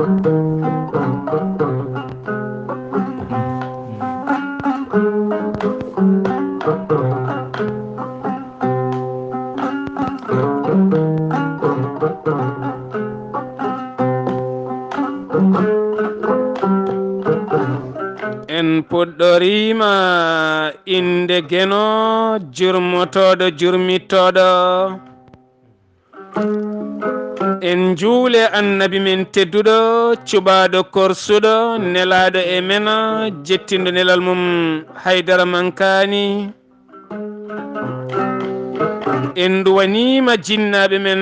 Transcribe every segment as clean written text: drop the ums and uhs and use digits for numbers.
en puɗɗorima inde geno jurmotoɗo jurmittoɗo en juule annabi men tedduɗo cuɓaɗo korsuɗo nelaɗo e men jettindo nelal mum haydara mankani en duwanima jinnaɓe men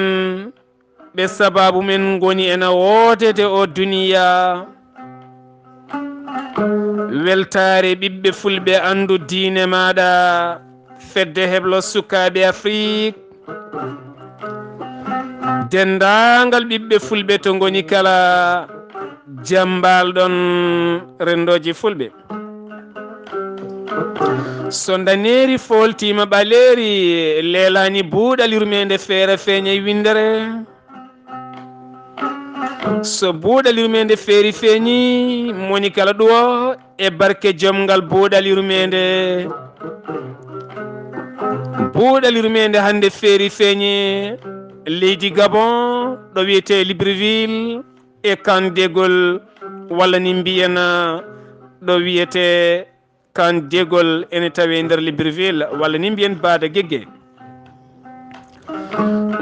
ɓe sababu men goni ena wodede o duniya weltare ɓiɓɓe fulɓe andu diine maɗa fedde heblo sukaɓe afrique dendagal ɓiɓɓe fulɓe to goni kala jambalɗon rendoji fulɓe so daneri foltima ɓaleri leelani buuɗal yurmede feere feeñe windere so buuɗal yurmede feeri feeñi moni kala ɗuwo e barke jomgal buuɗal yurmede buuɗal yurmede hande feeri feeñi leydi Gabon ɗo wiyete Libreville e Kan Dégol walla ni mbiyen ɗo wiyete Kan Dégol ene tawe nder Libreville walla ni mbiyen Bada Guégué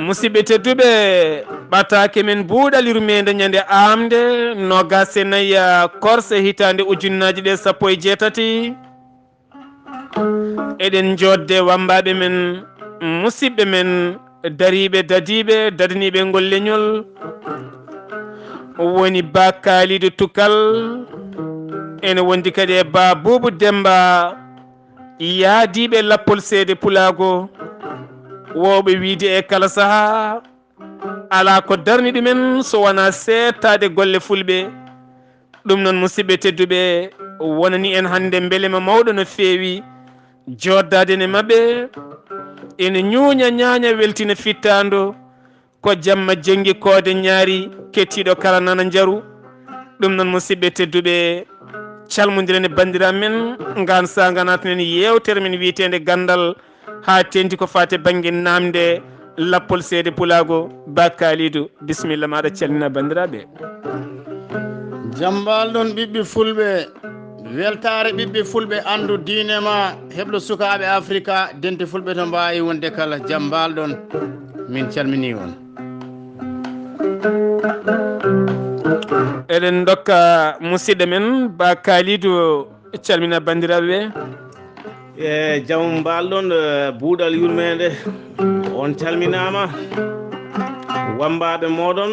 musidɓe tedduɓe ɓatake men buuɗal yurmede ñande amde nogas e nayyi korse hitande ujunnaje ɗe 18 eɗen jodde wambaɓe men musidɓe men dariɓe dadiɓe dadaniɓe ngol leñol woni Ba Kalidou Tukkal ene wondi kadi e Ba Boubou Demba yaadiɓe lappol seede Pulago woɓe wiide e kala saaha ala ko darni ɗumen so wona settade golle fulɓe ɗum noon musidɓe tedduɓe wonani en hande beelema mawɗo no feewi joddade ne mabɓe ene ñuuña ñaaña weltina fittando ko jamma jengi koode ñaari kettiɗo kala nana jaaru ɗum noon musidɓe tedduɓe calmodiren e bandiraɓe men gan sa ganatanen yewtere men witende gandal ha tenti ko fate banggue namde lappol seede Pulago. Ba Kalidou bisimilla maɗa calmina bandiraɓe. jambal ɗon ɓiɓɓe fulɓe weltare ɓiɓɓe fulɓe andu diine ma heblo sukaɓe Afrika dente fulɓe to mbawi wonde kala jambal ɗon min calmini on eɗen dokka musidɗo men Ba Kalidou calmina bandiraɓe e jaam mbalɗon buuɗal yurmede on calminama wambaɓe moɗon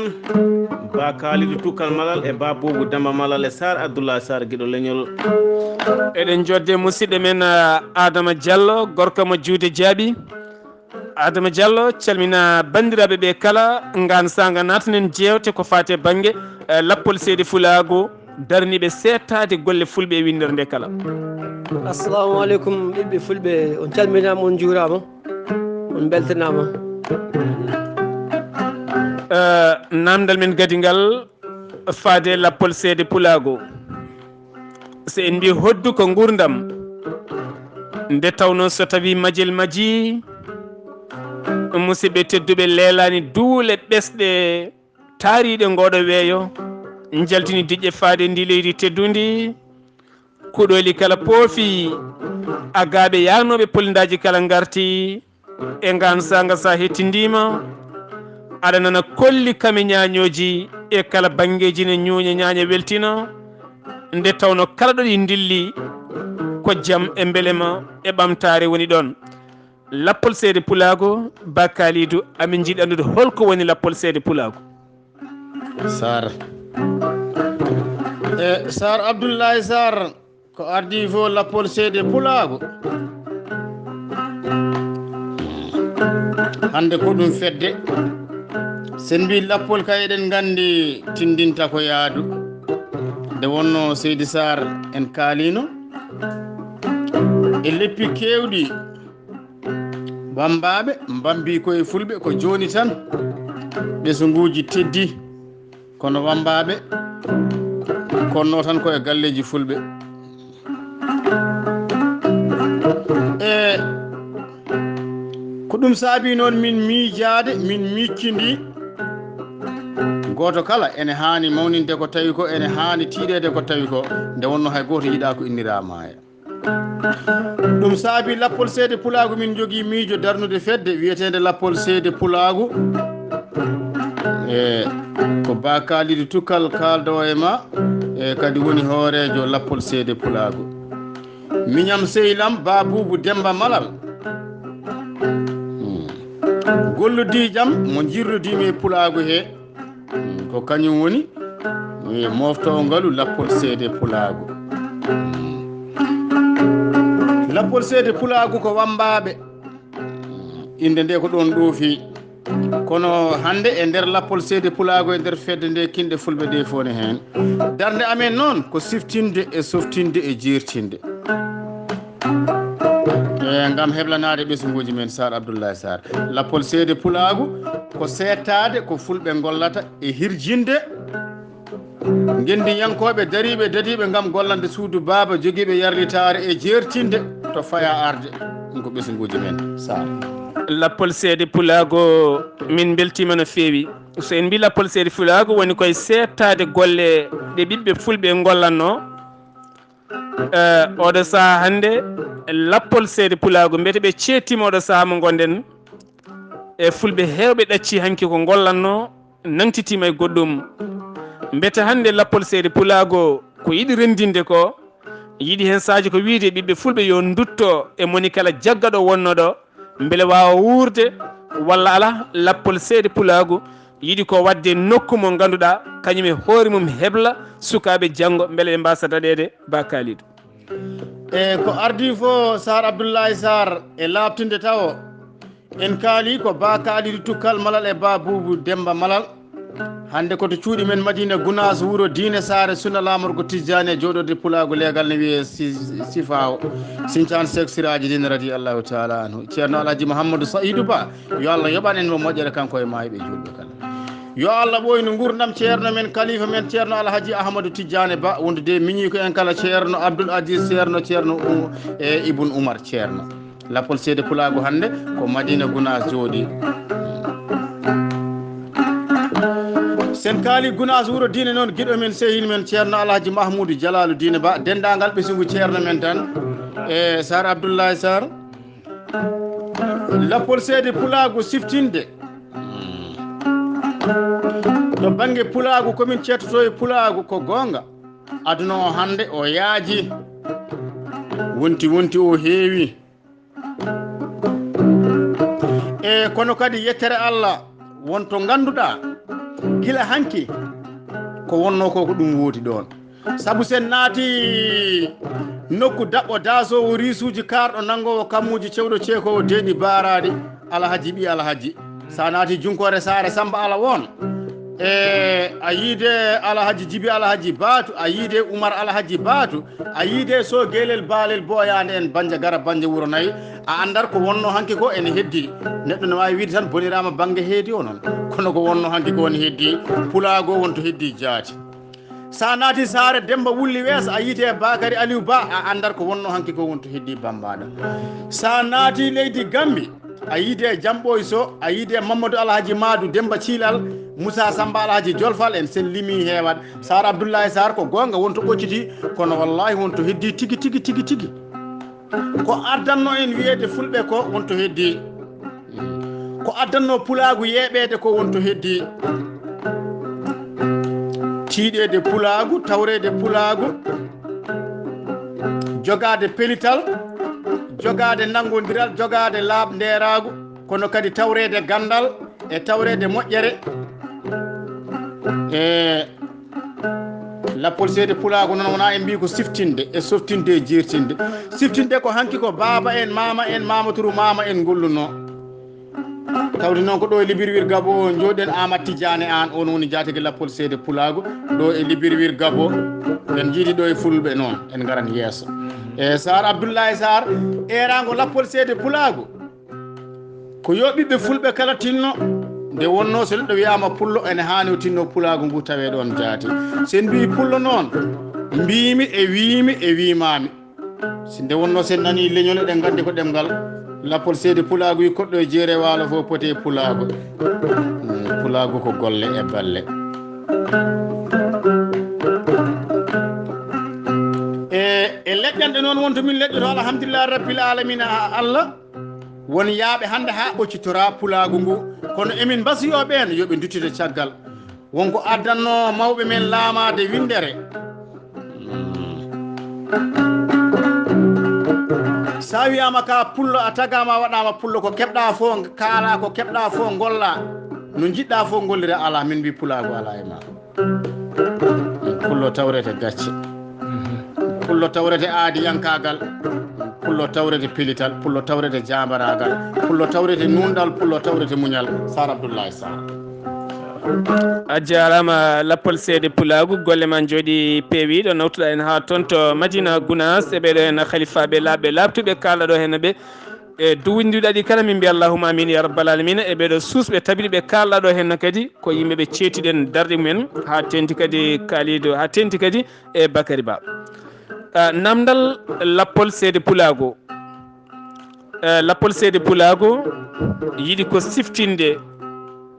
Ba Kalidou Tukkal Malal e Ba Boubou Demba Malal e Sar Abdoulaye Sar guiɗo leñol eɗen jodde musidɗo men Adama Diallo gorko mo juude jaaɓi Adama Diallo calmina bandiraɓe ɓe kala gan sanga natanen jewte ko fate banggue lappol seede Fulago darniɓe settade golle fulɓe e windere nde kala. Assalamu aleykum ɓiɓɓe fulɓe on calminama on juurama on beltanama namdal men gadi ngal faade lappol seede Pulago so en mbi hoddu ko gurdam nde tawno so tawi majel maji musidɓe tedduɓe leelani duule ɓesɗe taariɗe ngoɗo weeyo jaltini diƴƴe faade ndi leydi teddundi kuɗoli kala poofi agaɓe yanoɓe polindaji kala garti e gan sanga sa hettindima aɗa nana kolli kame ñañoji e kala banggueji ne ñuuña ñaña weltina nde tawno kala ɗo ɗi dilli ko jaam e beelema e ɓamtare woni ɗon lappol seede Pulago. Ba Kalidou amin jiiɗi andude holko woni lappol seede Pulago. Sar Sar Abdoulaye Sar ko ardi fo lappol seede Pulago hande ko ɗum fedde sen mbi lappol ka eɗen gandi tindinta ko yaadu nde wonno Seydi Sar en kaalino e leppi kewɗi wambaɓe mbambi koye fulɓe ko joni tan ɓesguji teddi kono wambaɓe konno tan ko e galleji fulɓe e ko ɗum saabi noon min miijade min miccindi goto kala ene hani mawninde ko tawi ko ene hani tiiɗede ko tawi ko nde wonno hay goto yiiɗa ko innira maaya ɗum saabi lappol seede pulagu min jogui miijo darnude fedde wiyetede lappol seede pulagu e ko bakalide tukkal kaldo e ma e kadi woni hoorejo lappol seede pulagu miñam sehlam ba Boubou Demba Malal golludijam mo jirrodimi e pulagu he ko kañum woni moftowgalu lappol seede pulagu lappol seede pulagu ko wambaɓe inde nde ko ɗon ɗoofi kono hande e nder lappol seede pulagu e nder fedde nde kinɗe fulɓe ɗe fone hen darde amen noon ko siftinde e softinde e jeertinde e gam heblanade ɓesguji men Sar Abdoulaye Sarr lappol seede pulagu ko settade ko fulɓe gollata e hirjinde gendiyankoɓe dariɓe dadiɓe gam gollande suudu baaba joguiɓe yarlitare e jeertinde to faya arde ɗum ko ɓesguji men Sarr lappol seede pulago min beltima no feewi so en mbi lappol seede pulago woni koye settade golle ɗe ɓiɓɓe fulɓe gollanno oɗo saaha hande lappol seede pulago mbete ɓe cettima oɗo saaha mo gonɗen e fulɓe hewɓe ɗacci hanki ko gollanno nangtitima e goɗɗum mbete hande lappol seede pulago ko yiɗi rendinde ko yiɗi hen saji ko wiide ɓiɓɓe fulɓe yo dutto e moni kala jaggaɗo wonnoɗo beele wawa wuurde walla ala lappol seede pulagu yiɗi ko wadde nokku mo ganduɗa kañum e hoore mum hebla sukaɓe janggo beele ɓe mbasa daɗede ba Kalidou e ko ardi fo Sar Abdoulaye Sarr e labtinde taw en kaali ko ba Kalidou tukkal Malal e ba Boubou Demba Malal hande koto cuuɗi men Madina Gounass wuuro Diine Sare Sunna Lamorgo Tijjani e joɗorde pulagu legal ne wiye sifa o Sinthiane Seck Siraji Dine radiallahu taala anhu ceerno Alhaji Mouhamadou Saïdou Ba yo Allah yoɓan en mo moƴƴere kanko e mayiɓe julɓe kala yo Allah ɓoyno gurdam ceerno men kalifa men ceerno Alhaji Ahmadou Tidiane Ba wondude miñi ko en kala ceerno Abdoul Aziz ceerno e Ibn Oumar ceerno lappol seede pulagu hande ko Madina Gounass jooɗi sen kaali Gounass wuuro diine noon guiɗo men sehil men ceerno Alhaji Mahmoudou Dialalou Dine Ba dendagal ɓesgu ceerno men tan e Sar Abdoulaye Sarr lappol seede pulagu siftinde to banggue pulagu komin cettoto e pulagu ko gonga aduna o hande o yaaji wonti o heewi e kono kadi yettere Allah wonto ganduɗa gila hanki ko wonno ko ɗum wooti ɗon saabu sen naati nokku daɓɓo dasowo risuji karɗo nangowo kammuji cewɗo ceekowo deeɗi baaraɗi Alhaji ɓi Alhaji sa naati junkore Sare Samba Ala won e a yiide Alhaji Djibi Alhaji Baatu a yiide Oumar Alhaji Baatu a yiide so guelel baalel boyande en banja gara banja wuuro nayyi a andar ko wonno hanki ko ene heddi neɗɗo ne wawi wiide tan bonirama banggue heedi o noon kono ko wonno hanki ko ne heddi pulago wonto heddi jaati sa naati Sare Demba Wulli Weesa a yiite Bakary Aliou Ba a andar ko wonno hanki ko wonto heddi Bambaɗa sa naati leydi Gambi a yiide Jamɓoy So a yiide Mamadou Alhaji Madou Demba Thilal Moussa Samba Alhaji Jolfal en sen limi heewat Sar Abdoulaye Sarr ko gonga wonto ɓocciti kono wallahi wonto heddi tigi ko addanno en wiyeede fulɓe ko wonto heddi ko addanno pulagu yeeɓede ko wonto heddi tiiɗede pulagu tawrede pulagu jogade pelital jogade nangodiral jogade laaɓ nderagu kono kadi tawrede gandal e tawrede moƴƴere e lappol seede pulago noon wona en mbi ko siftinde e softinde e jeertinde siftinde ko hanki ko baaba en mamaturu mama en golluno tawde noon ko ɗo e Libirwir Gabo jooɗen Amadou Tidiane an on woni jaatige lappol seede pulago ɗo e Libirwir Gabo en jiiɗi ɗo e fulɓe noon en garan yeeso e Sar Abdoulaye Sarr erago lappol seede pulago ko yo ɓiɓɓe fulɓe kala tinno nde wonno so neɗɗo wiyama pullo ene hani o tinno pulago ngu tawe ɗon jaati sen mbi pullo noon mbimi e wimami si nde wonno sen nani leñol eɗen gandi ko ɗemgal lappol seede pulago yi koɗɗo e jeere waalo fof poti pulago pulago ko golle e balle e leƴƴanɗe noon wonto min leƴƴoto alhamdulillah rabbil alamina Allah won yaaɓe hannde ha ɓoccitora pulago ngu kono emin mbasiyoɓen yoɓe duttide caggal wonko addanno mawɓe men laamade windere sa wiyama ka pullo a tagama waɗama pullo ko keɓɗa fo kaala ko keɓɗa fo golla no jiɗɗa fo gollire ala min mbi pulago ala e ma pullo tawrete gacce pullo tawrete aadi yankagal pullo tawrete pilital pullo tawrete jambaragal pullo tawrete nundal pullo tawrete muñal Sar Abdoullahi Sar a jarama lappol seede pulagu golle man jooɗi peewi ɗo nawtuɗa en ha toon to Madina Gounass e ɓeɗo hen khalifaɓe laaɓe labtuɓe kalɗo hen ɓe e duwindiɗa ɗi kala min mbiya allahuma amin ya rabbal alamina e ɓeɗo susɓe tabiɗiɓe kalɗo hen kadi ko yimɓeɓe ceetiɗen darɗe mumen ha tenti kadi Kalidou ha tenti kadi e Bakary Ba namdal lappol seede pulago lappol seede pulago yiiɗi ko siftinde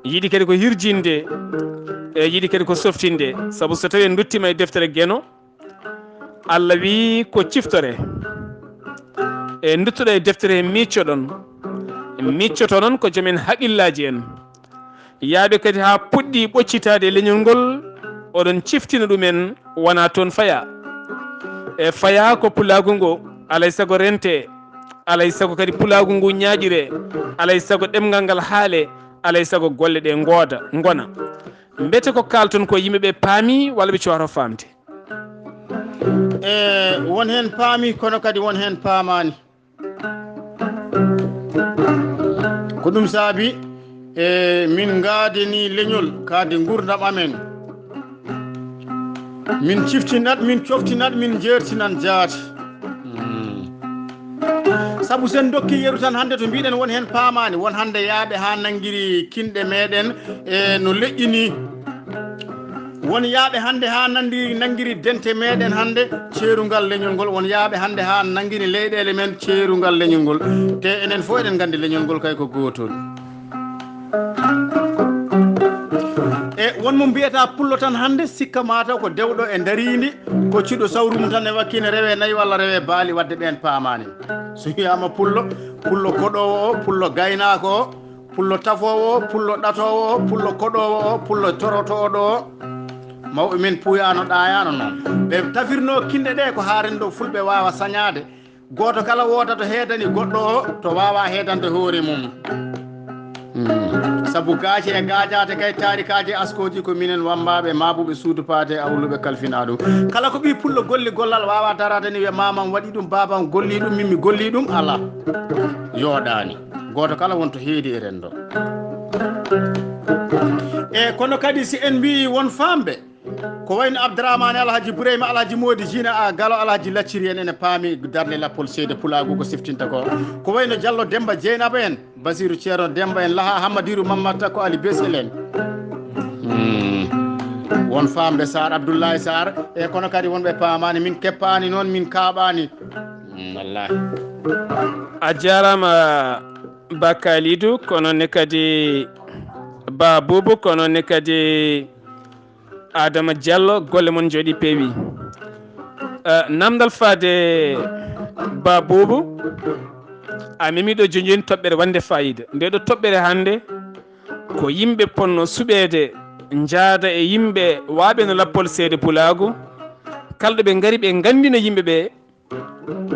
yiiɗi kadi ko hirjinde e yiiɗi kadi ko softinde saabu so tawi en duttima e deftere gueno Allah wi ko ciftore e duttoɗo e deftere miccoto noon ko joomen haqillaji en yaaɓe kadi ha puɗɗi ɓoccitade leñol ngol oɗon ciftina ɗumen wona toon faya e faya ko pulagu ngo alay saago rente alay saago kadi pulagu ngu ñaaƴire alay saago ɗemgal ngal haale alay saago golle ɗe gona mbete ko kalton ko yimɓeɓe paami walla ɓe cowato famde e won hen paami kono kadi won hen paamani ko ɗum saabi e min gaadeni leñol kaade gurdam amen min ciftinat min coftinat min jertinan jaati saabu sen dokki yeru tan hannde to mbiɗen won hen paamani won hannde yaaɓe ha nanguiri kinɗe meɗen e no leƴƴini won yaaɓe hannde ha nanguiri dente meɗen hannde ceerugal leñol ngol won yaaɓe hannde ha nanguiri leyɗele men ceerugal leñol ngol te enen fof eɗen gandi leñol ngol kay ko gotol e wonmo mbiyata pullo tan hannde sikka mataw ko dewɗo e daridi ko ciɗo sawrum tan e wakkine rewe nayyi walla rewe baali wadde ɓen paamani so wiyama pullo koɗowo o pullo gaynako o pullo tafowo o pullo ɗatowo o pullo koɗowo o pullo torotoɗo o mawɓe men puyano ɗayano noon ɓe tafirno kinde ɗe ko haren ɗo fulɓe wawa sañade goto kala woda to heedani goɗɗo o to wawa heedande hoore mum saabu gaaci e gaajate kay tarikaji askoji ko minen wambaɓe mabuɓe suudu paate awluɓe kalfina ɗum kala ko ɓi pullo golli gollal wawa darade ni wiya mamam waɗi ɗum babam golli ɗum min mi golli ɗum ala yooɗani goto kala wonto heedi e rendo e kono kadi si en mbi won famɓe ko wayno Abdourahmane Alhaji Bourayma Alhaji Modi Jina a Galo Alhaji Lacciri en ene paami darde lappol seede pulagu ko siftinta ko wayno Diallo Demba Dieynaba en Basirou Ceerno Demba en Laha Hammadirou Mamata ko Ali Besel en won famɓe Sar Abdoullahi Sar e kono kadi wonɓe paamani min keppani noon min kaaɓani wallahi a jarama Ba Kalidou kono ne kadi Ba Boubou kono ne kadi Adama Diallo golle mon jooɗi peewi namdal faade Ba Boubou a memiɗo joñjoni toɓɓere wande fayida nde ɗo toɓɓere hannde ko yimɓe ponno suɓede jaada e yimɓe waaɓe no lappol seede pulagu kalɗo ɓe ngari ɓe gandina yimɓe ɓe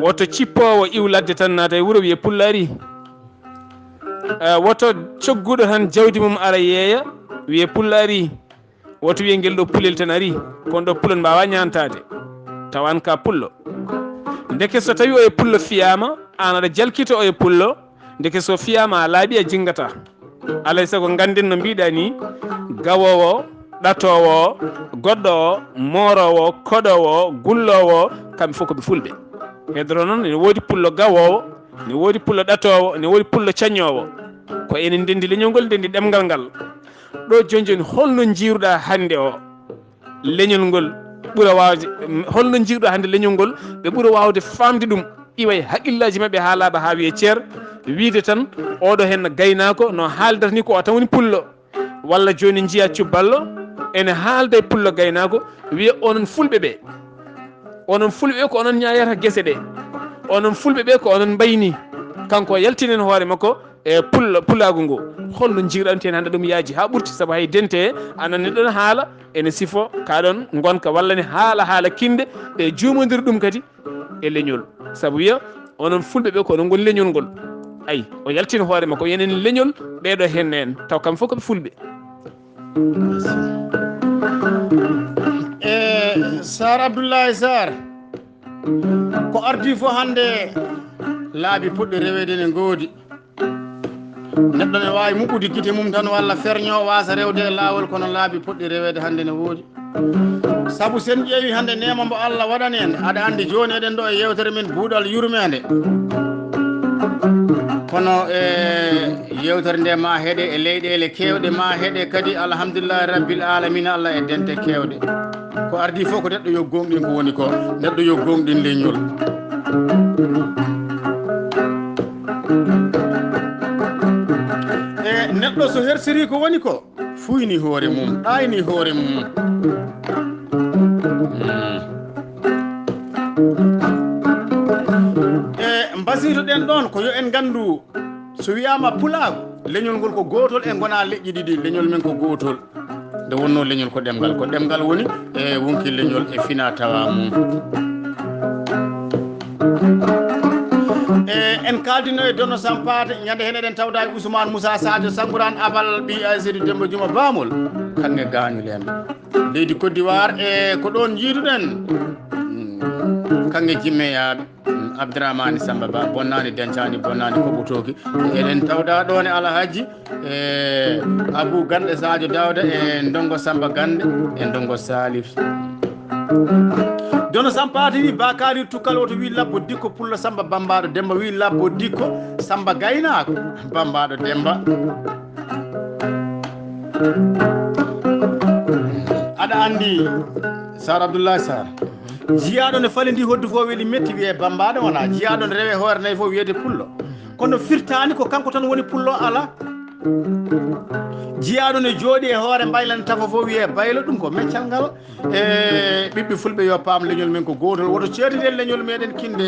woto cippowo iwladde tan naata e wuuro wiye pulla ari woto cogguɗo tan jawdi mum ara yeeya wiye pulla ari woto wiye ngel ɗo pulel tan ari kono ɗo pulol mbawa ñantade tawan ka pullo ndeke so tawi o e pullo fiyama an aɗa jalkita o e pullo ndeke so fiyama a laaɓi a jingata alay sago ganden no mbiɗa ni gawowo ɗatowo goɗɗo o morowo koɗowo gullowo kamɓe fof koɓe fulɓe hedoro noon ne woodi pullo gawowo ne woodi pullo ɗatowo ne woodi pullo cañowo ko enen ndendi leñol ngol ndendi ɗemgal ngal ɗo joni joni holno jiiruɗa hande o leñol ngol ɓuura wawde holno jiiruɗa hande leñol ngol ɓe ɓuura wawde famde ɗum iway haqqillaji mabɓe ha laaɓa ha wiye ceer wiide tan oɗo hen gaynako no haaldata ni ko o tan woni pullo walla joni jiiya cubballo ene haalda e pullo gaynako wiya onon fulɓe ɓe ko onon ñayata guese ɗe onon fulɓe ɓe ko onon mbayni kanko yaltinen hoore makko e pullagu ngu holno jiiruɗa ten hande ɗum yaaji ha ɓurti saabu hay dente anan neɗɗon haala ene sifo kaɗon gonka walla ne haala kinde e juumodir ɗum kadi e leñol saabu wiya onon fulɓe ɓe ko onon goni leñol ngol ayi o yaltina hoore makko yenen leñol ɓeɗo henne en taw kam fof koɓe fulɓe Sar Abdoulaye Sar ko ardi fo hande laabi puɗɗi rewede ne goodi neɗɗo ne wawi muɓɓude guite mum tan walla ferño wasa rewde e laawol kono laabi puɗɗi rewede hande ne woodi saabu sen ƴeewi hande nema mbo Allah waɗani en aɗa andi joni eɗen ɗo e yewtere men buuɗal yurmede kono e yewtere nde ma heeɗe e leyɗele kewɗe ma heeɗe kadi alhamdulillahi rabbil alamina Allah e dente kewɗe ko ardi fof ko neɗɗo yo gonɗin ko woni ko neɗɗo yo gonɗin leñol e neɗɗo so hersiri ko woni ko fuyni hoore mum ɗayni hoore mum e mbasito ɗen ɗon ko yo en gandu so wiyama pulago leñol ngol ko gotol e gona leƴƴi ɗiɗi leñol men ko gotol nde wonno leñol ko ɗemgal woni e wonki leñol e fina tawa mum en kaldino e donno sampade ñande hen eɗen tawda e Ousmane Moussa Sadio Sangourane Abal ɓi Aïssatou Demba Juma Bamol kange gañulemɓe leydi Côte d'Ivoire e ko ɗon jiiduɗen kange jimmeyaɓe Abdourahmane Samba Ba bonnani dencani bonnani koɓotoki eɗen tawda ɗon e Alhaji e Abou Gande Sadio Dawda e Ndongo Samba Gande e Ndongo Salif dono sampati wi bakari tukkal oto wi labbo dikko pulla Samba Bambaɗo Demba wi labbo dikko Samba gaynako Bambaɗo Demba aɗa andi Sar Abdoulaye Sar jiyaɗo ne falidi hoddu fo weeli metti wiye Bambaɗo wona jiyaɗo ne rewe hoore nayyi fof wiyede pullo kono firtani ko kanko tan woni pullo ala jiyaɗo ne jooɗi e hoore mbaylan tafo fof wiye baylo ɗum ko meccal ngal e ɓiɓɓe fulɓe yo paam leñol men ko gotol woto ceetiden leñol meɗen kinde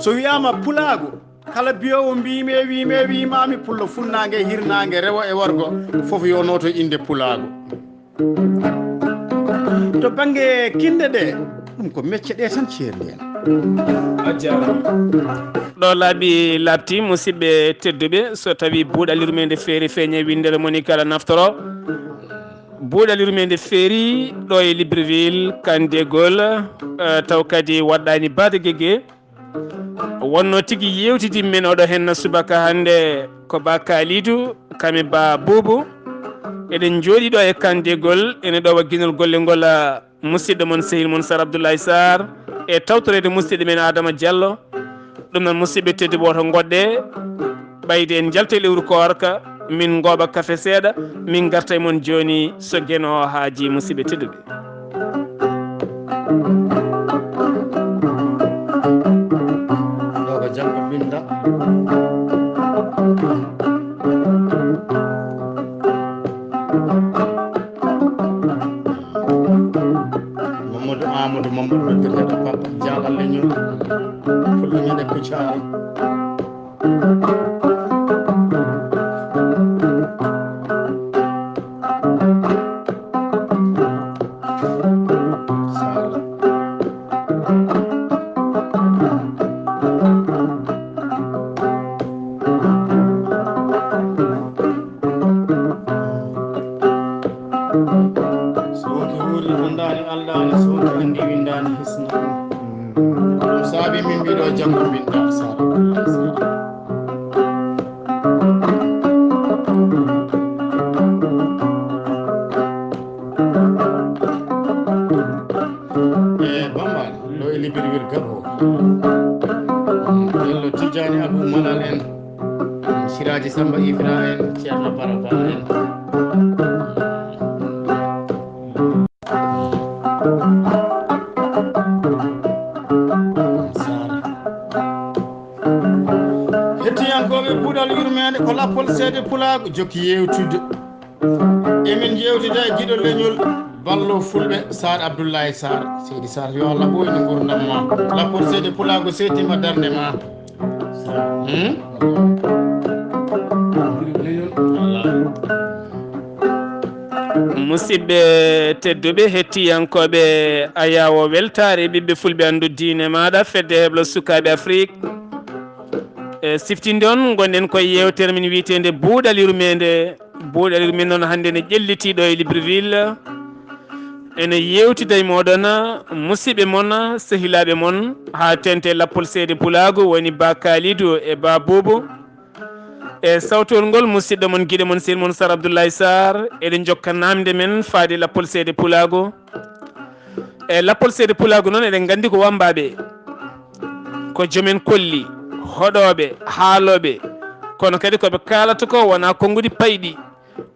so wiyama pulago kala biyowo wimami pullo funnague hirnague rewo e worgo foof yo noto inde pulago to banggue kinde ɗe ɗum ko mecce ɗe tan ceerni en a jarama ɗo laaɓi labti musidɓe tedduɓe so tawi buuɗalirmede feeri feeñe windere moni kala naftoro buuɗalirmede feeri ɗo e Libreville Kandegol taw kadi waɗɗani Bada Guégué wonno tigui yewtidi men oɗo henna subaka hande ko Ba Kalidou kame Ba Boubou eɗen jooɗi ɗo e Kandegol ene ɗo wagguinol golle ngol musidɗo moon sehil moon Sar Abdoulaye Sar e tawtorede musidɗo men Adama Diallo ɗum noon musidɓe tedduɓe woto goɗɗe ɓayde en jalto e lewru korka min gooɓa café seeɗa min garta e moon joni so gueno haaji musidɓe tedduɓe ɗo ko janggo binda Amadou Mamadou noddirteɗo Papa Diallo leñol fullo ñande Kuccari Sala sowonto wuuri andani aldani sowonto andi windani hisna ɗum saabi min mbiɗo janggo binda Sara e Bambal ɗo e Libreville Gabo Bello Tidiane Abou Malal en Siraji Samba Ibra en Ceerno Baraba en hettiyankoɓe buuɗal yurmede ko lappol seede pulago jokki yewtude emin jewtida e jiɗo leñol ballo fulɓe Sar Abdoulaye Sar seydi Sar yo Allah ɓoyno gurdam ma lappol seede pulago seetima darde ma musidɓe tedduɓe hettiyankoɓe a yawo weltare ɓiɓɓe fulɓe andu diine maɗa fedde heblo sukaɓe Afrique siftinde on gonɗen koye yewtere min witende buuɗal yurmede noon hannde ne ƴellitiɗo e Libreville ene yewtida e moɗon musidɓe moon sehilaɓe moon ha tente lappol seede pulago woni Ba Kalidou e Ba Boubou e sawtol ngol musidɗo moon guiɗo moon sehil moon Sar Abdoulaye Sar eɗen jokka namde men faade lappol seede pulago e lappol seede pulago noon eɗen gandi ko wambaɓe ko joomen kolli hoɗoɓe haaloɓe kono kadi koɓe kalata ko wona konnguɗi payɗi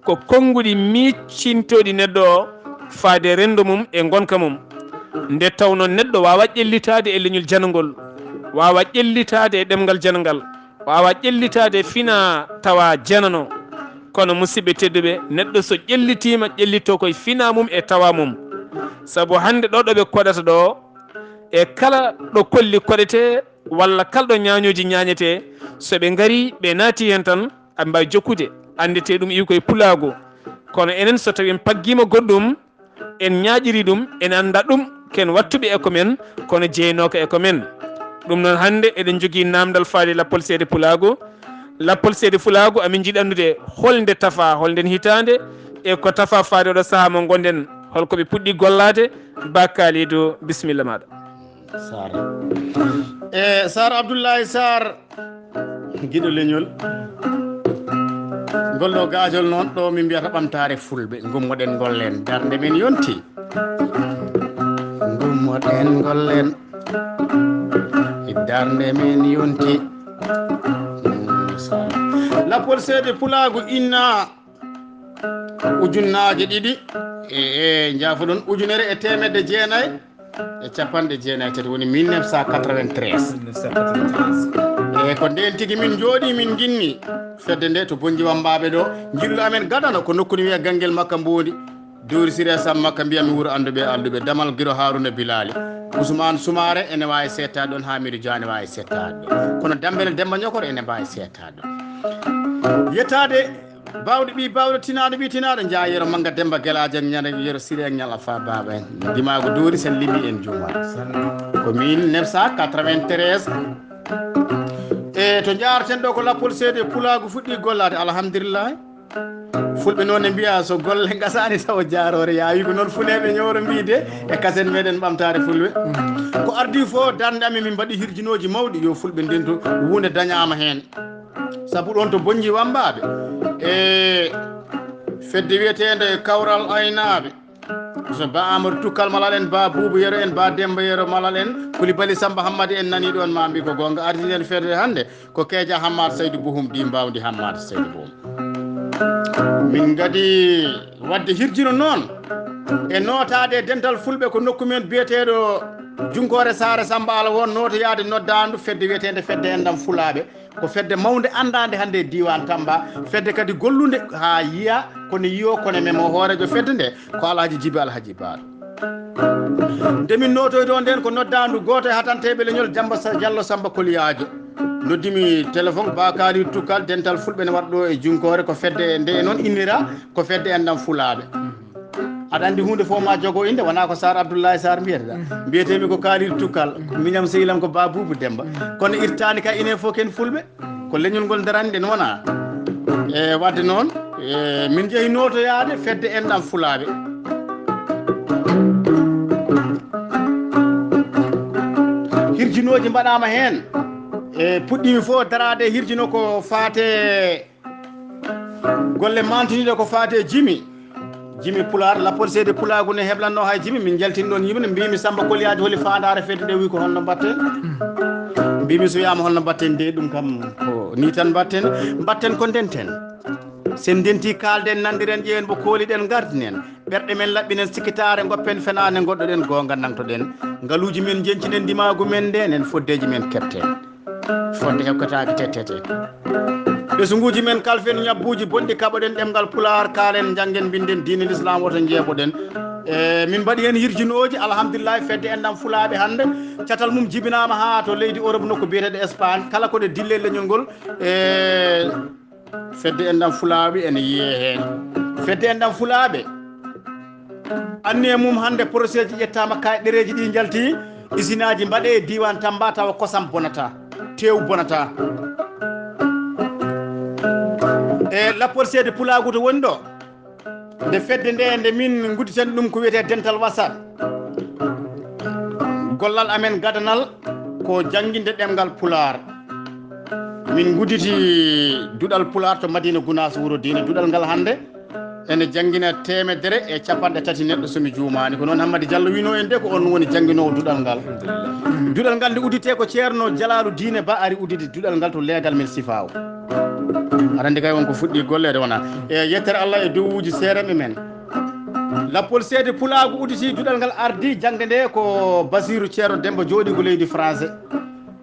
ko konnguɗi miccintoɗi neɗɗo o faade rendo mum e gonka mum nde tawno neɗɗo wawa ƴellitade e leñol janagol wawa ƴellitade e ɗemgal janagal wawa ƴellitade fina tawa janano kono musidɓe tedduɓe neɗɗo so ƴellitima ƴellitto koye fina mum e tawa mum saabu hande ɗo ɗoɓe koɗata ɗo e kala ɗo kolli koɗete walla kala ɗo ñañoji ñañete soɓe gari ɓe naati hen tan aɓe mbawi jokkude andete ɗum iwi koye pulago kono enen so tawi en paggima goɗɗum en ñaƴiri ɗum en anda ɗum ken wattuɓe eko men kono jeynoka eko men ɗum noon hande eɗen jogui namdal faade lappol seede pulago lappol seede pulago amin jiiɗi andude holde tafa holden hitande e ko tafa faade oɗo saaha mo gonɗen holkoɓe puɗɗi gollade Ba Kalidou bisimilla maɗa Sar Sar Abdoulaye Sar guiɗo leñol golɗo gajol noon ɗo min mbiyata ɓamtare fulɓe gummoɗen gollen darde men yonti gummoɗen gollen darde men yonti lappol seede pulago inna ujunnaje ɗiɗi e jaafoɗon ujunere e temedde jeenayyi e capanɗe jeenayyi tati woni 1993 e ko nden tigui min jooɗi min ginni fedde nde to bonji wambaɓe ɗo jillu amen gadano ko nokkuni wiya Ganguel Makka Mbodi Dowri Siré Sam Makka mbiyami wuuro anduɓe alduɓe Damal Guiro Harouna Bilali Ousmane Soumaré ene wawi settade ɗon Hamidou Dia ne wawi settade ɗon kono Dambele Demba Ñokoro ene mbawi settade ɗon yettade bawɗo ɓi bawɗo tinaɗo ɓi tinaɗo jaa yero Manga Demba Gueladio ñande yero Siré ñal Alpha Baba en dimago Dowri sen limi en jumat ko 1993 e to jarten ɗo ko lappol seede pulago fuɗɗi gollade alhamdulillahi fulɓe noon ne mbiya so golle gasani taw jarore yawi ko noon funeɓe ñowro mbide e kasen meɗen ɓamtare fulɓe ko ardi fo darde amen min mbaɗi hirjinoji mawɗi yo fulɓe ndento hunde dañama hen saabu ɗon to bonji wambaɓe e fedde wiyetede Kawral Aynaɓe so Ba Amadou Tukkal malal en Ba Boubou yero en Ba Demba yero malal en Coulibaly Samba Hammadi en nani ɗon ma mbi ko gonga ardinen fedde hande ko Keeja Hammad Saydou Bohum ɗi mbawdi Hammad Saydou Bohum min gadi wadde hirjino noon e notade e dental fulɓe ko nokku men biyeteɗo Junkore Sare Samba Ala won notoyade noddandu fedde wiyetede fedde endam fulaɓe ko fedde mawde andade hande e diwan Tamba fedde kadi gollude ha yiya kono yiyo kono memo hoorejo fedde nde ko Alhaji Djiby Alhaji Baɗo ndemin notoyde on nden ko noddandu goto e hatanteɓe leñol Diallo Samba Koliyajo noddimi téléphone Ba Kalidou Tukkal dental fulɓe ne waɗɗo e Junkore ko fedde nde noon innira ko fedde endam fulaɓe aɗa andi hunde fof ma jogo inde wona ko Sar Abdoulaye Sar mbiyeteda mbiyetemi ko Kalidou Tukkal miñam sehilam ko Ba Boubou Demba kono irtani ka inen fof ken fulɓe ko leñol ngol daraniɗen wona e wadde noon min jeehi notoyade fedde enɗam fulaɓe hirjinoji mbaɗama hen e puɗɗimi fof darade hirjino ko fate golle mantiniɗe ko fate Jimi Pular lappol seede pulago ne heblanno hay Jimi min jaltin ɗon yimɓe ne mbimi Samba Koliyaji holi fandare fedde nde wi ko holno mbatten mbimi so wiyama holno mbatten de ɗum kam ko ni tan mbatten ko ndenten sen ndenti kalden nandiren ƴeewen bo kooliɗen gardinen ɓerɗe men laɓɓinen sikkitare goppen fenane goɗɗoɗen gonga nangtoɗen ngaluji men jencinen ndimagu men nde nen foddeji men kepten fodde hekkotaki tettete ɓesguji men kalfen ñabbuji bonɗi kaɓoɗen ɗemgal pular kalen janggen binden diine l'islam woto jeeɓoɗen min mbaɗi hen hirjinoji alhamdulillah fedde endam fulaɓe hande catal mum jibinama ha to leydi Europe nokko biyeteɗo Espagne kala koɗe dille leñol ngol fedde endam fulaɓe ene yiye hen fedde endam fulaɓe anni e mum hande procéde ji ƴettama kay ɗereji ɗi jalti usine aji mbaɗe e diwan Tamba tawa kosam bonata tew bonata e lappor seede pulagu to woni ɗo nde fedde nde min gudditen ɗum ko wiyete dental wasat gollal amen gadanal ko jangguinde ɗemgal pular min gudditi duɗal pular to Madina Gounass wuuro diine duɗal ngal hande ene jangguina 130 neɗɗo somi juumani ko noon Hammady Diallo wino en de ko on woni jangguinowo duɗal ngal duɗal ngal nde uddite ko ceerno Jalalu Diine Ba ari uddide duɗal ngal to leegal men Sifaw aɗa andi kay wonko fuɗɗi gollede wona e yettere Allah e dowuji seereɓe men lappol seede pulagu udditi duɗal ngal ardi jangde nde ko Basirou Ceerno Demba jooɗi ko leydi français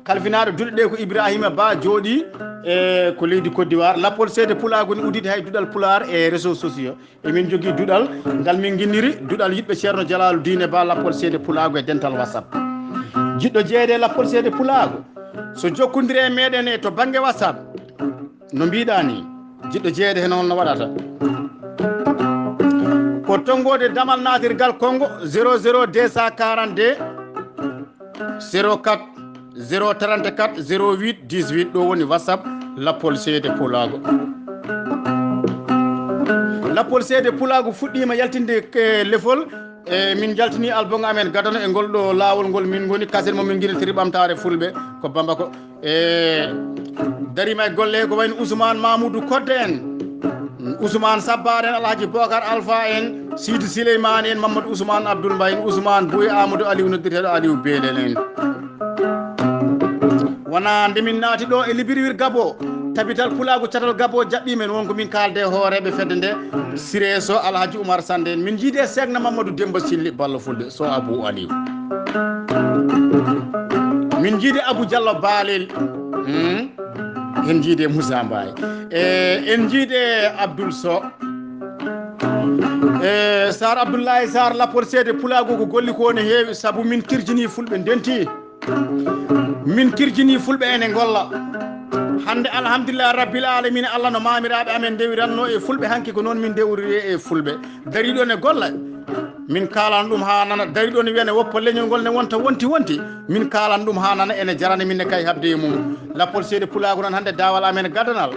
kalfinaɗo duɗe ɗe ko Ibrahima Ba jooɗi e ko leydi Côte d'Ivoire lappol seede pulagu ne udditi hay duɗal pular e réseaux sociaux emin jogui duɗal ngal min guinniri duɗal yiɗɓe Ceerno Jalalu Diine Ba lappol seede pulagu e dental WhatsApp jiɗɗo jeeyede lappol seede pulagu so jokkodiri e meɗen e to banggue WhatsApp no mbiɗa ni jiɗɗo jeeyede hen holno waɗata ko tonggode damal natirgal Congo 00242 04 034 08 18 ɗo woni WhatsApp lappol seede pulago lappol seede pulago fuɗɗima yaltinde lefol e min jaltini album amen gadano e ngol ɗo lawol ngol min goni kaset mo min guiɗirtiri ɓamtare fulɓe ko Bamba ko e darima e golle ko wayno Ousmane Mamoudou Kodde en Ousmane Sabbare en Alhaji Bocar Alpha en Sidi Souleymane en Mamadou Ousmane Abdoul Mbaye en Ousmane Bouye Amadou Aliou noddirteɗo Aliou Belel en wona ndemin naati ɗo e Libreville Gabo tabital pulago catal Gabo jaɓɓimen wonko min kalde hooreɓe fedde nde Siré So Alhaji Oumar Sande en min jiide segna Mamadou Demba Silli Ballo Fulde So Abou Aliou min jiide Abou Diallo Balel en jiide Moussa Mbaye en jiide Abdoul So Sar Abdoulaye Sar lappor seede pulago ko golli ko ne heewi saabu min kirjini fulɓe ndenti min kirjini fulɓe ene golla hande alhamdulillah rabbil alamina Allah no mamiraɓe amen dewiranno e fulɓe hanki ko noon min dewri e fulɓe dariɗo ne golla min kalan ɗum ha nana dariɗo ne wiyane woppa leñol ngol ne wonta wonti min kalan ɗum ha nana ene jarani minne kay habde e mum lappol seede pulago noon hande dawal amen gadanal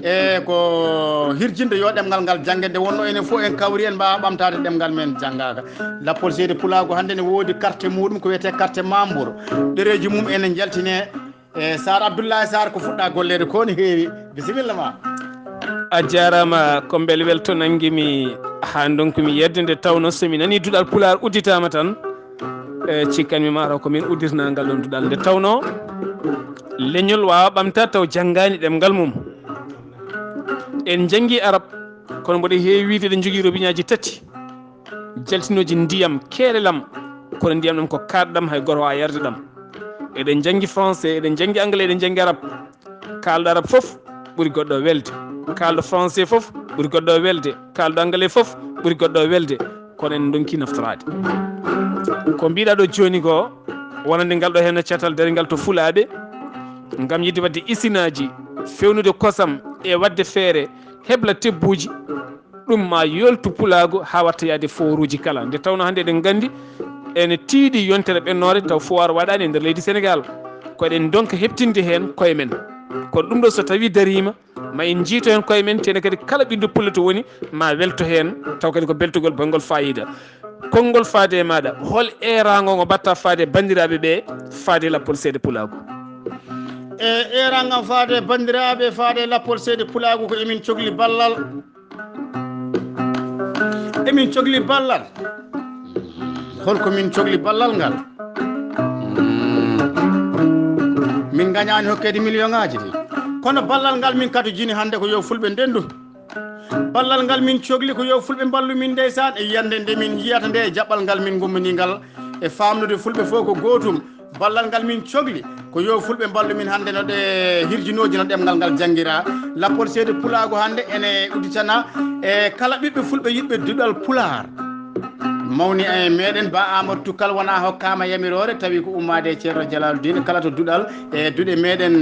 e ko hirjinde yo ɗemgal ngal janggede wonno enen fof en kawri en mbawa ɓamtade ɗemgal men janggaka lappol seede pulago hande ne woodi carte muɗum ko wiyete carte membre ɗereji mum ene jaltine e Sar Abdoulaye Sar ko fuɗɗa gollede ko ne heewi bisimilla ma a jarama ko bel welto nangimi ha donkumi yedde nde tawno somi nani duɗal pular udditama tan cikkanmi mataw komin uddirna ngal ɗon duɗal nde tawno leñol wawa ɓamta taw janggani ɗemgal mum en janggui arab kono mboɗo heewi wiide eɗen jogui robiñaji tati jaltinoji ndiyam keelelam kono ndiyam ɗam ko kaɗɗam hay goto wawa yarde ɗam eɗen janggui français eɗen janggui anglais eɗen janggui arab kalɗo arab foof ɓuuri goɗɗo welde kalɗo français foof ɓuuri goɗɗo welde kalɗo anglais foof ɓuuri goɗɗo welde kono en donki naftorade ko mbiɗa ɗo joni ko wonande ngal ɗo henno cetal daringal to fulaɓe gam yidde wadde isinaji fewnude kosam e wadde feere hebla tebbuji ɗum ma yoltu pulago ha watta yaade foruji kala nde tawno hande eɗen gandi ene tiiɗi yontere ɓennore taw foire waɗani e nder leydi Sénégal ko eɗen donka heɓtinde hen koye men kono ɗum ɗo so tawi darima ma en jiito hen koye men tene kadi kala ɓiɗɗo pulla to woni ma welto hen taw kadi ko beltogol bangol fayida konngol faade e maɗa hol erago ngo mbatta faade bandiraɓe ɓe faade lappol seede pulago e erangam faade bandiraɓe faade lappol seede pulago ko emin cohli ballal holko min cohli ballal ngal min gañani hokkede million ngaji de kono ballal ngal min kadu jini hande ko yo fulɓe ndendu ballal ngal min cogli ko yo fulɓe ballu min ndeysan e yiyande nde min yiyata nde e jaɓɓal ngal min gummani ngal e famnude fulɓe fof ko gotum ballal ngal min cogli ko yo fulɓe ballu min hande no ɗe hirjinoji no ɗemgal ngal jangguira lappol seede pulago hande ene uditana e kala ɓiɓɓe fulɓe yiɗɓe duɗal pular mawni e meɗen ba amadou tukkal wona hokkama yamirore tawi ko ummade ceerno Jalaluddin kala to duɗal e duɗe meɗen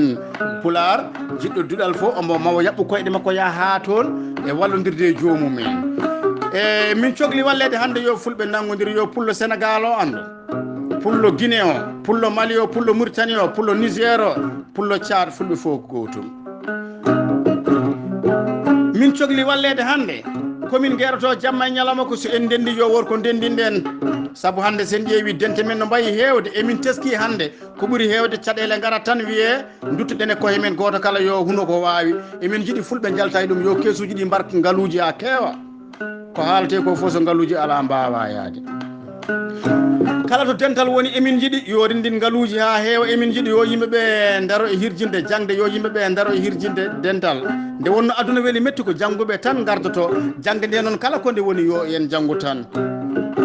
pular jiɗɗo duɗal fof omo mawo yaɓɓu koyɗe makko ya ha toon e wallodirde e jomumen e min cogli wallede hande yo fulɓe nangodir yo pullo Sénégal o ando pullo Guinée o pullo Mali o pullo Mauritanie o pullo Niger o pullo Tchad fulɓe fof ko gotum min cogli wallede hande komin gueroto jamma e ñalawma ko so en ndendi yo wor ko ndendinɗen saabu hande sen ƴeewi dente men no mbayi hewde emin teski hande ko ɓuuri hewde caɗele garat tan wiye duttoɗen e koye men goto kala yo huno ko wawi emin jiiɗi fulɓe jalta e ɗum yo kesuji ɗi mbarka ngaluji ha keewa ko haalate ko foof so ngaluji ala mbawa yaade kala to dental woni emin jiiɗi yo rindin ngaluji ha heewa emin jiiɗi yo yimɓeɓe daro e hirjinde jangde yo yimɓeɓe daro e hirjinde dental nde wonno aduna weeli metti ko jangguɓe tan gardoto jangde nde noon kala ko nde woni yo en janggu tan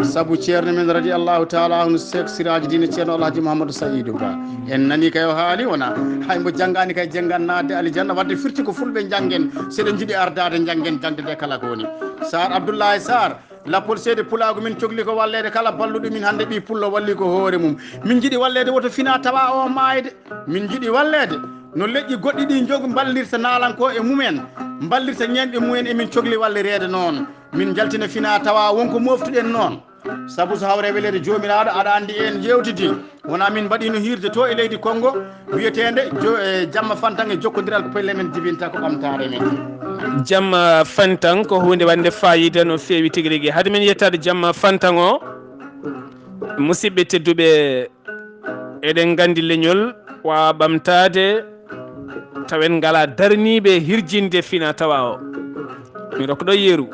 saabu ceerno men radiallahu taala anu Cheikh Siraji Dine ceerno Alhaji Mouhamadou Saïdou Ba en nani kay o haali wona hay mbo janggani kay janggan nadde alijanna wadde firti ko fulɓe janggen seɗen jiiɗi ardade janggen jangde nde kala ko woni Sar Abdoulaye Sar lappol seede pulago min cogli ko wallede kala balluɗo min hande ɓi pullo walli ko hoore mum min jiiɗi wallede woto fina tawa o mayde min jiiɗi wallede no leƴƴi goɗɗi ɗi jogo ballirta nalanko e mumen ballirta ñenɓe mumen emin cogli wallirede noon min jaltina fina tawa wonko moftuɗen noon saabu so hawre welede jomiraɗo aɗa andi en jewtidi wona min mbaɗino hirde to e leydi Congo wiyetede jamma fantan e jokkodiral pelle men jibinta ko ɓamtare men jamma fantan ko hunde wande fayida no fewi tigui rigui hade men yettade jamma fantan o musidɓe tedduɓe eɗen gandi leñol wawa ɓamtade tawen ngala darniɓe hirjinde fina tawa o mi rokkoɗo yeeru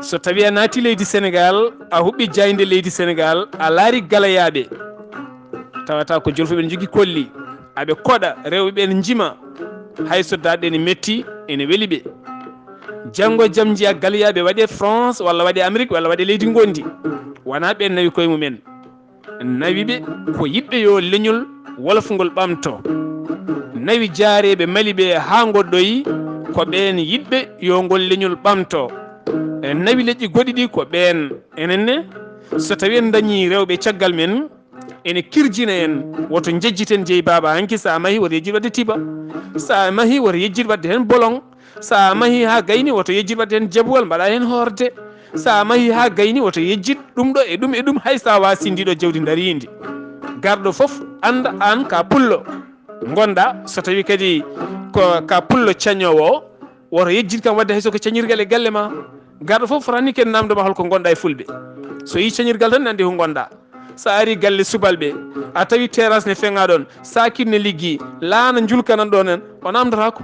so tawi a naati leydi Sénégal a huɓɓi jayde leydi Sénégal a laari galayaɓe tawata ko jolfuɓe ne jogui kolli aɓe koɗa rewɓeɓe ne jima hay so daɗe ene metti ene weeli ɓe janggo e jaam jiya galayaɓe waɗe France walla waɗe Amérique walla waɗe leydi gondi wona ɓe nawi koye mumen nawiɓe ko yiɓɓe yo leñol wolofgol ɓamto nawi jaareɓe maliɓe ha goɗɗoyi ko ɓen yiɗɓe yo ngol leñol ɓamto nawi leƴƴi goɗɗi ɗi ko ɓen enenne so tawi en dañi rewɓe caggal men ene kirjina en woto jejjiten jeeyi baba hanki sa mahi woto yejjid wadde tiba sa mahi woto yejjid wadde hen bolon sa mahi ha gayni woto yejjid wadde hen jabuwal mbaɗa hen horde sa mahi ha gayni woto yejjid ɗum ɗo e ɗum hay sa wasi ndiɗo jawdi darindi garɗo foof anda an ka pullo gonda so tawi kadi ko ka pullo cañowo o woto yejjid kam wadde hay soko cañirgal e galle ma garɗo foof fotani ken namdoma holko gonɗa e fulɓe so yi cañirgal tan nandi ko gonɗa sa ari galle subalɓe a tawi terrasse ne fenga ɗon sakir ne liggi laana julkanan ɗon en o namdotako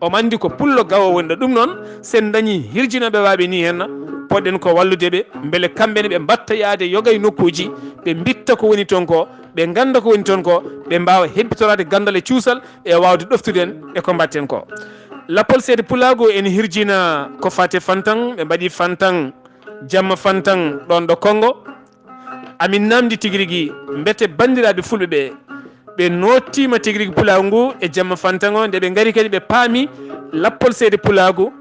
omo andi ko pullo gawo woni ɗo ɗum noon sen dañi hirjinoɓe waɓe ni henna poɗɗen ko walludeɓe beele kamɓene ɓe mbatta yaade yoga e nokkuji ɓe bitta ko woni toon ko ɓe ganda ko woni toon ko ɓe mbawa hebbitorade gandal e cuusal e wawde ɗoftude e ko mbatten ko lappol seede pulago ene hirjina ko fate fantan ɓe mbaɗi fantan jamma fantan ɗon ɗo Congo amin namdi tigui rigui mbete bandiraɓe fulɓe ɓe nottima tigui rigui pulago ngu e jamma fantan o nde ɓe gaari kadi ɓe paami lappol seede pulago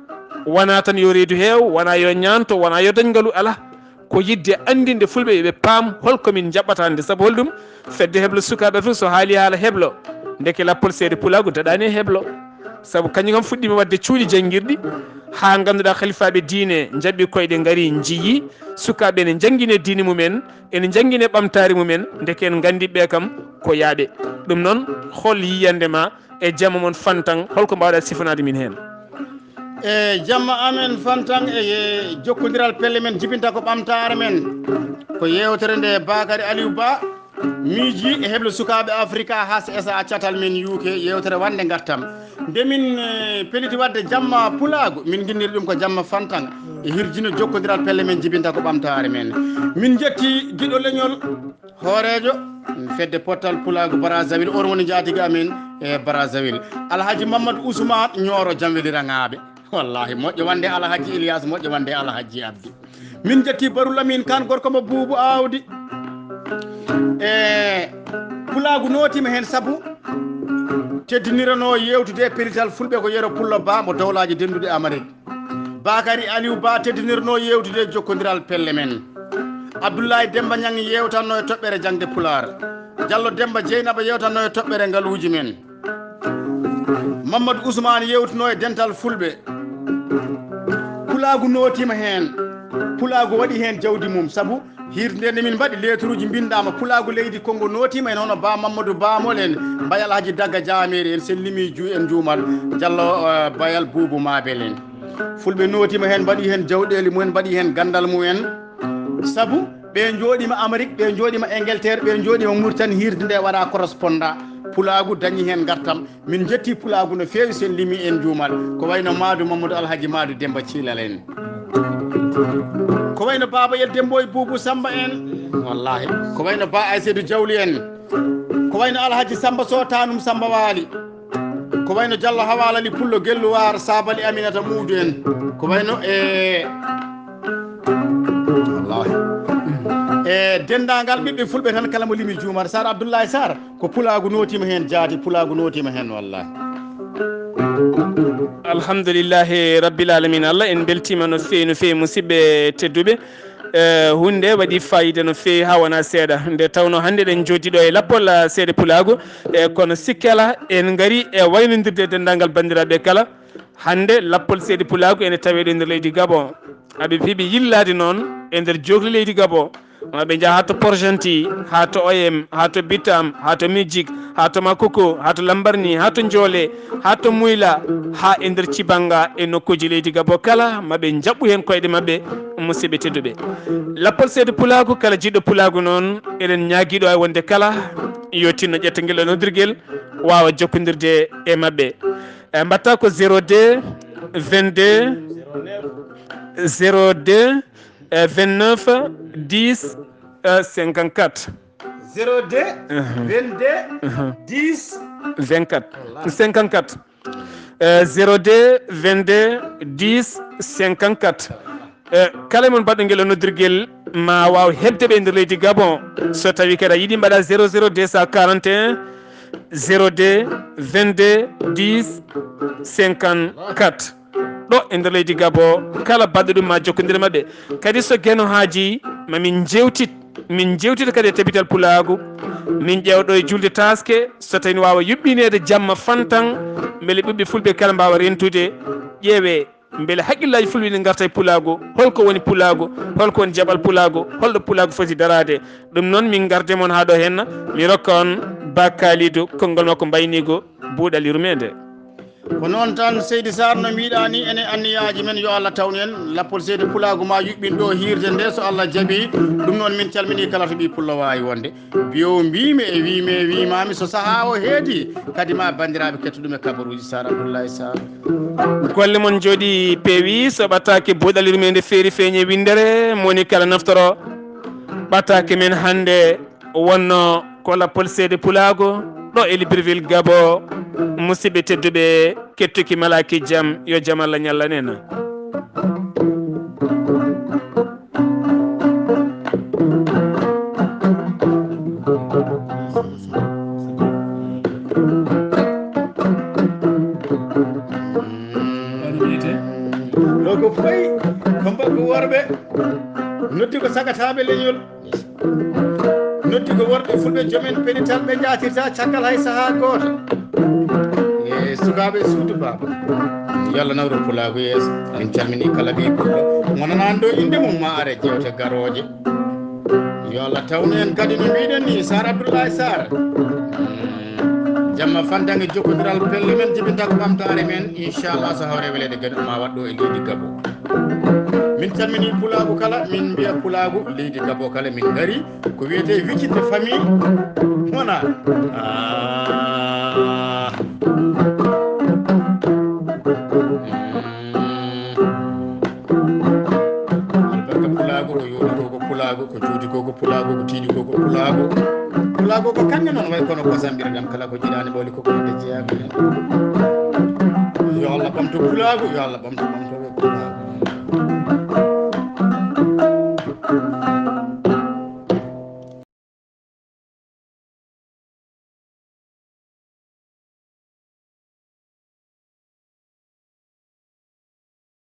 wona tan yo reedu heew wona yo ñanto wona yo dañgalu ala ko yidde andinde fulɓe ɓe paam holkomin jaɓɓatande saabu holɗum fedde heblo sukaɓe fof so haali haala heblo ndeke lappol seede pulago daɗani e heblo saabu kañum kam fuɗɗima wadde cuuɗi jangguirɗi ha ganduɗa khalifaɓe diine jaɓɓi koyɗe gaari jiiyi sukaɓe ne jangguine diine mumen ene jangguine ɓamtare mumen ndeke en gandiɓe kam ko yaaɓe ɗum noon hol yiyandema e jamma moon fantan holko mbawɗa sifanade min hen e jamma amen fantan e jokkodiral pelle men jibinta ko ɓamtare men ko yewtere nde Bakary Aliou Ba miiji e heble sukaɓe Africa ha esa catal men UK yewtere wande gartam nde min peliti wadde jamma pulago min guinniri ɗum ko jamma fantan e hirjino jokkodiral pelle men jibinta ko ɓamtare men min jetti guiɗo leñol hoorejo fedde pottal pulago Brazzaville on woni jatigue amin e Brazzaville alhaji Mamadou Ousmane ñooro jamweliraŋaɓe wallahi moƴƴo wande alhaji Ilyas moƴƴo wande alhaji Abdi min jetti Barou Lamine Kane gorko mo Boubou Awdi e pulagu notima hen saabu teddinirano yewtude e pérital fulɓe ko yero pullo ba mo dowlaji dendude Amérique Bakary Aliou Ba teddinirno yewtude e jokkodiral pelle men Abdoulaye Demba Niang yewtanno e toɓɓere jangde pular Diallo Demba Dieynaba yewtanno e toɓɓere ngaluji men Mamadou Ousmane yewtuno e dental fulɓe pulagu notima hen pulagu waɗi hen jawdi mum saabu hirde nde min mbaɗi lettre uji bindama pulagu leydi Congo notima en hono Ba Mamadou Bamol en Bayal Haji Dagga Jamiri en sellimi en juumal Diallo Bayal Boubou Mabel en fulɓe notima hen mbaɗi hen jawɗele mumen mbaɗi hen gandal mumen saabu ɓe jooɗima Amérique ɓe jooɗima Angleterre ɓe jooɗima Mauritanie hirde nde waɗa correspondant pulagu dañi hen gartam min jetti pulagu no fewi sen limi en juumal ko wayno Madou Mamadou Alhaji Madou Demba Thilal en ko wayno Baba Yel Dembo e Boubou Samba en wallahi ko wayno Ba Aïssaidou Diawli en ko wayno Alhaji Samba Sow Tanum Samba Waali ko wayno Diallo Hawalali Pullo Gelluwar Sabali Aminata Moudou en ko wayno wallahi e dendagal ɓiɓɓe fulɓe tan kala mo limi juumar Sar Abdoulaye Sarr ko pulagu notima hen jaati pulagu notima hen wallahi alhamdulillahi rabbil alamina Allah en beltima no fewi musidɓe tedduɓe hunde waɗi fayida no fewi ha wona seeɗa nde tawno hannde ɗen joddiɗo e lappol seeɗa pulagu e kono sikkala en gaari e waynodirde dendagal bandiraɓe kala hannde lappol seeɗa pulagu ene taweɗo e nder leydi Gabon aɓe fiiɓe yillade noon e nder jogli leydi Gabon ɓe jaaha ha to Porgentine ha to OM ha to Bitam ha to Midjik ha to Makoko ha to Lambarni ha to Ndiolé ha to Muyla ha e nder Cibanga e nokkuji leydi Gabon kala maɓe jaɓɓu hen koyɗe mabɓe musidɓe tedduɓe lappol seeɗa pulagu kala jiɗɗo pulagu noon eɗen ñaguiɗo e wonde kala yo tinno ƴetta guel noddirguel wawa jokkodirde e mabɓe mbatta ko 02 22 02 29 10 54 02 22 10 24 54 02 22 10 54 kala mon mbaɗɗo guel noddirguel ma waw hebde ɓe e nder leydi Gabon so tawi kadi a yiiɗi mbaɗa 00 241 02 22 10 54 ɗo e nder leydi Gabon kala baɗɗo ɗum ma jokkodire mabɓe kadi so gueno haaji mamin jewtita kadi e tabital pulagu min ƴewɗo e julde taske so tawi wawa yuɓɓinede jamma fantan beele ɓiɓɓe fulɓe kala mbawa rentude ƴeewe beele haqqillaji fulɓe ne garta e pulagu holko woni pulagu holko woni jaɓal pulagu holɗo pulagu foti darade ɗum noon min garde moon ha ɗo henna mi rokka on Ba Kalidou konngol makko mbaynigo buuɗal yurmede ko noon tan Seydi Sarr no mbiɗa ni ene anniyaji men yo Allah tawni en lappol seeɗa pulagu ma yuɓɓin ɗo hirde nde so Allah jaaɓi ɗum noon min calmini kala to ɓi pullo wawi wonde biyo mbimi e wimami so saaha o heedi kadi ma bandiraɓe kettoɗum e kabaruji Sarr Abdoulaye Sarr golle moon jooɗi peewi so ɓattake buuɗal yurmede feeri feeñe windere moni kala naftoro ɓattake men hande wonno ko lappol seeɗa pulagu ɗo e Libreville Gabon musidɓe tedduɓe kettuki malaki jaam yo jaam Allah ñallanen ɗo ko fayi ko mbaggo worɓe noddi ko sagataɓe leñol noddi ko worɓe fulɓe joomen pénital ɓe jatirta caggal hay saaha goto e sukaɓe suudu baba yo Allah nawru pulagu yeeso min calmini kala ɓi pullo gonanani ɗo inde mum ma are jewte garoje yo Allah tawnu en kadi no mbiɗen ni Sarr Abdoulaye Sarr jamma fantange jokkodiral pelle men jibinta ko ɓamtare men inchallah so hawre welede gaɗo ma waɗɗo e leydi Gabon min calmini pulagu kala min mbiya pulagu leydi Gabon kala min gari ko wiyete wiccitde famille wona albarka pulagu ko yoɗi ko pulagu ko juuti ko ko pulago ko tiiɗi ko pulago ko kamɓe noon way kono kosambirɗam kala ko jiɗani ɓawli koko de jeeyaɓe yo Allah ɓamto pulago yo Allah ɓamto pulago